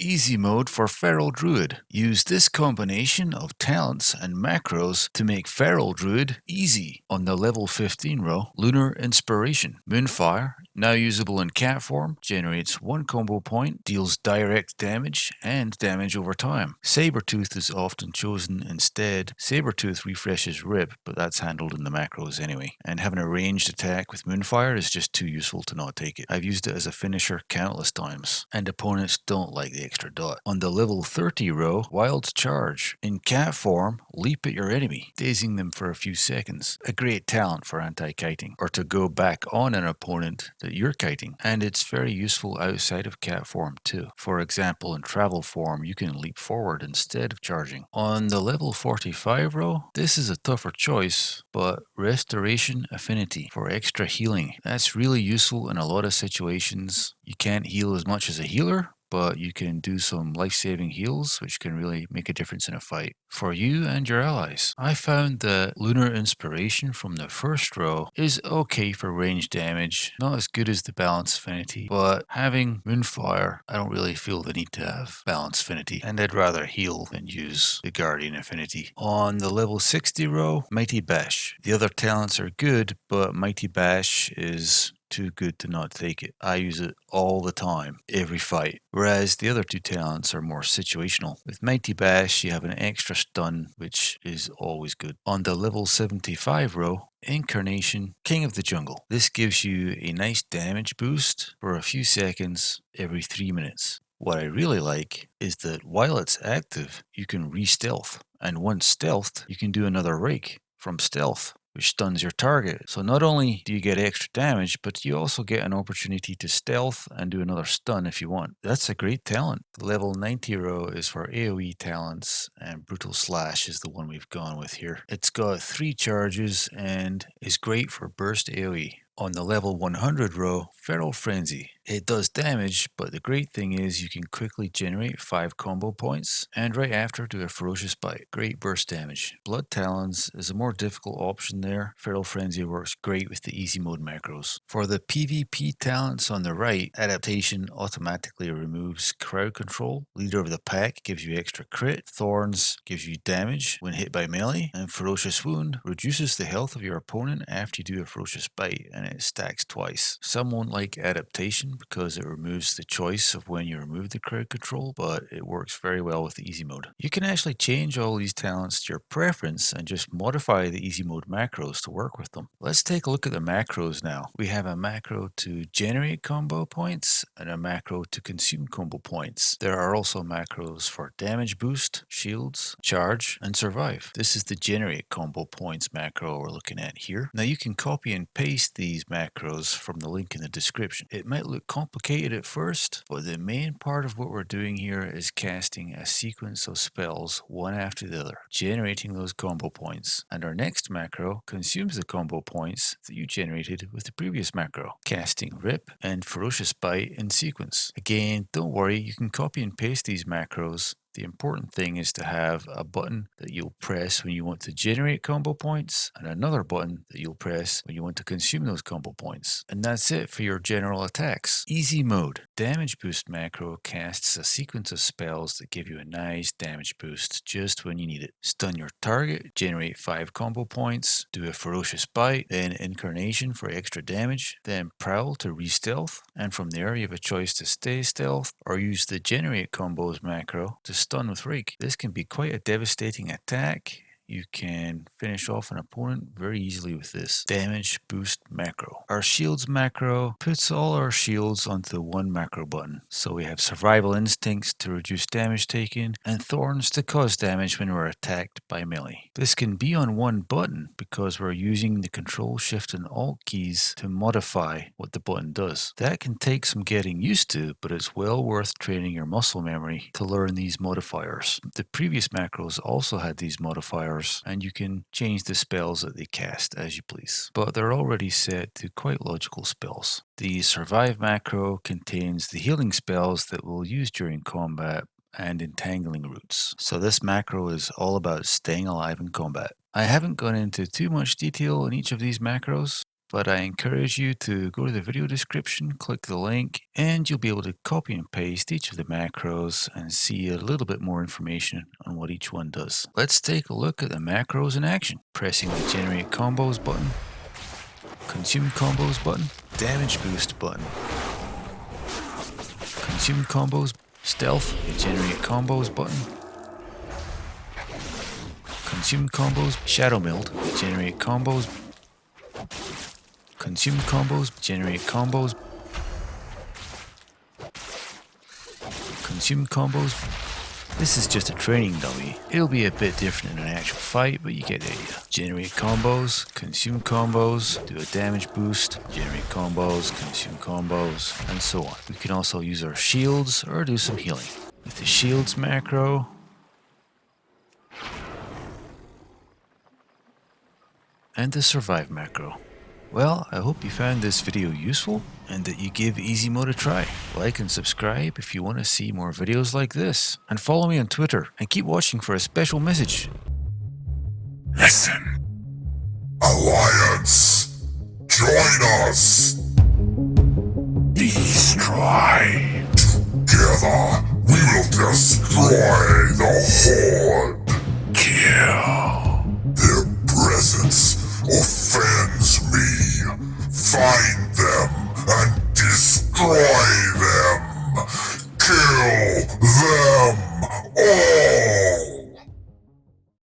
Easy mode for Feral Druid. Use this combination of talents and macros to make Feral Druid easy on the level 15 row. Lunar Inspiration. Moonfire, now usable in cat form, generates 1 combo point, deals direct damage and damage over time. Sabertooth is often chosen instead. Sabertooth refreshes Rip, but that's handled in the macros anyway. And having a ranged attack with Moonfire is just too useful to not take it. I've used it as a finisher countless times, and opponents don't like the extra dot. On the level 30 row, Wild Charge. In cat form, leap at your enemy, dazing them for a few seconds. A great talent for anti-kiting, or to go back on an opponent that you're kiting. And it's very useful outside of cat form too. For example, in travel form, you can leap forward instead of charging. On the level 45 row, this is a tougher choice, but Restoration Affinity for extra healing. That's really useful in a lot of situations. You can't heal as much as a healer, but you can do some life-saving heals, which can really make a difference in a fight for you and your allies. I found that Lunar Inspiration from the first row is okay for range damage, not as good as the Balance Affinity, but having Moonfire, I don't really feel the need to have Balance Affinity, and I'd rather heal than use the Guardian Affinity. On the level 60 row, Mighty Bash. The other talents are good, but Mighty Bash is too good to not take it. I use it all the time, every fight. Whereas the other two talents are more situational. With Mighty Bash, you have an extra stun, which is always good. On the level 75 row, Incarnation, King of the Jungle. This gives you a nice damage boost for a few seconds every 3 minutes. What I really like is that while it's active, you can re-stealth. And once stealthed, you can do another rake from stealth, which stuns your target. So not only do you get extra damage, but you also get an opportunity to stealth and do another stun if you want. That's a great talent. The level 90 row is for AoE talents, and Brutal Slash is the one we've gone with here. It's got 3 charges and is great for burst AoE. On the level 100 row, Feral Frenzy. It does damage, but the great thing is you can quickly generate 5 combo points, and right after do a Ferocious Bite. Great burst damage. Blood Talons is a more difficult option there. Feral Frenzy works great with the easy mode macros. For the PvP talents on the right, Adaptation automatically removes crowd control. Leader of the Pack gives you extra crit. Thorns gives you damage when hit by melee, and Ferocious Wound reduces the health of your opponent after you do a Ferocious Bite, and it stacks twice. Some won't like Adaptation because it removes the choice of when you remove the crowd control, but it works very well with the easy mode. You can actually change all these talents to your preference and just modify the easy mode macros to work with them. Let's take a look at the macros now. We have a macro to generate combo points and a macro to consume combo points. There are also macros for damage boost, shields, charge, and survive. This is the generate combo points macro we're looking at here. Now you can copy and paste these macros from the link in the description. It might look complicated at first, but the main part of what we're doing here is casting a sequence of spells one after the other, generating those combo points. And our next macro consumes the combo points that you generated with the previous macro, casting Rip and Ferocious Bite in sequence. Again, don't worry, you can copy and paste these macros. The important thing is to have a button that you'll press when you want to generate combo points and another button that you'll press when you want to consume those combo points. And that's it for your general attacks. Easy mode. Damage boost macro casts a sequence of spells that give you a nice damage boost just when you need it. Stun your target, generate 5 combo points, do a Ferocious Bite, then Incarnation for extra damage, then Prowl to re-stealth, and from there you have a choice to stay stealth or use the generate combos macro to stun with Rake. This can be quite a devastating attack. You can finish off an opponent very easily with this damage boost macro. Our shields macro puts all our shields onto one macro button. So we have survival instincts to reduce damage taken and thorns to cause damage when we're attacked by melee. This can be on one button because we're using the control shift and alt keys to modify what the button does. That can take some getting used to, but it's well worth training your muscle memory to learn these modifiers. The previous macros also had these modifiers, and you can change the spells that they cast as you please, but they're already set to quite logical spells. The survive macro contains the healing spells that we'll use during combat and entangling roots. So this macro is all about staying alive in combat. I haven't gone into too much detail in each of these macros. but I encourage you to go to the video description, click the link, and you'll be able to copy and paste each of the macros and see a little bit more information on what each one does. Let's take a look at the macros in action. Pressing the Generate Combos button, Consume Combos button, Damage Boost button, Consume Combos, Stealth, the Generate Combos button, Consume Combos, Shadow Meld, the Generate Combos, Consume Combos, Generate Combos, Consume Combos. This is just a training dummy. It'll be a bit different in an actual fight, but you get the idea. Generate combos, consume combos, do a damage boost, generate combos, consume combos, and so on. We can also use our shields or do some healing. With the shields macro, and the survive macro. Well, I hope you found this video useful and that you give easy mode a try. Like and subscribe if you want to see more videos like this. And follow me on Twitter and keep watching for a special message. Listen. Alliance, join us. Destroy. Together, we will destroy the Horde. Kill. Their presence offends me. Find them and destroy